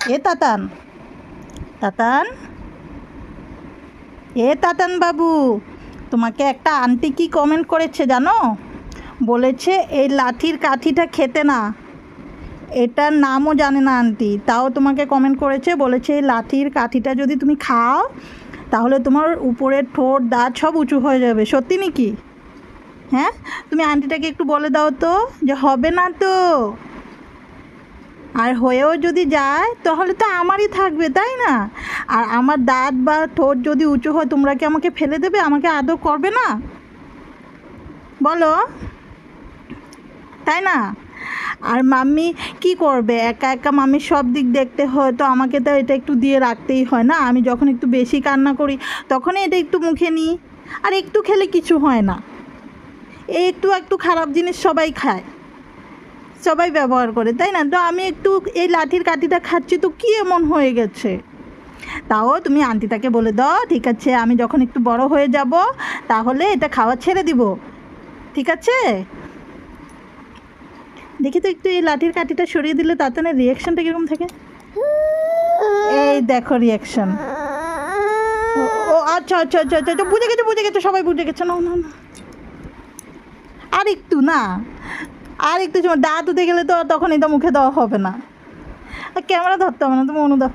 এ তাতান, তাতান, এ তাতান বাবু, তোমাকে একটা আন্টি কি কমেন্ট করেছে জানো? বলেছে এই লাঠির কাঠিটা খেতে না, এটার নামও জানে না আন্টি, তাও তোমাকে কমেন্ট করেছে, বলেছে এই লাঠির কাঠিটা যদি তুমি খাও তাহলে তোমার উপরের ঠোঁট দাঁত সব উঁচু হয়ে যাবে। সত্যি নাকি? হ্যাঁ, তুমি আন্টিটাকে একটু বলে দাও তো যে হবে না তো, আর হয়েও যদি যায় তাহলে তো আমারই থাকবে, তাই না? আর আমার দাঁত বা ঠোঁট যদি উঁচু হয় তোমরা কি আমাকে ফেলে দেবে? আমাকে আদর করবে না? বলো, তাই না? আর মাম্মি কি করবে, একা একা মাম্মির সব দিক দেখতে হয়, তো আমাকে তো এটা একটু দিয়ে রাখতেই হয় না? আমি যখন একটু বেশি কান্না করি তখনই এটা একটু মুখে নিই, আর একটু খেলে কিছু হয় না। এই একটু একটু খারাপ জিনিস সবাই খায়, সবাই ব্যবহার করে, তাই না? তো আমি একটু এই লাঠির কাঠিটা খাচ্ছি তো কী এমন হয়ে গেছে? তাও তুমি আন্টিটাকে বলে দাও, ঠিক আছে, আমি যখন একটু বড় হয়ে যাব তাহলে এটা খাওয়া ছেড়ে দিব, ঠিক আছে? দেখি তো একটু এই লাঠির কাঠিটা সরিয়ে দিলে তাতানের রিয়াকশানটা কীরকম থাকে। এই দেখো রিয়াকশান। ও ও, আচ্ছা আচ্ছা আচ্ছা আচ্ছা আচ্ছা, বুঝে গেছে বুঝে গেছে, সবাই বুঝে গেছে। না না না, আর একটু না, আর একটু সময় দাঁত উঠে গেলে তো তখন এটা মুখে দেওয়া হবে না। আর ক্যামেরা ধরতে হবে না, তুমি অনুদাও।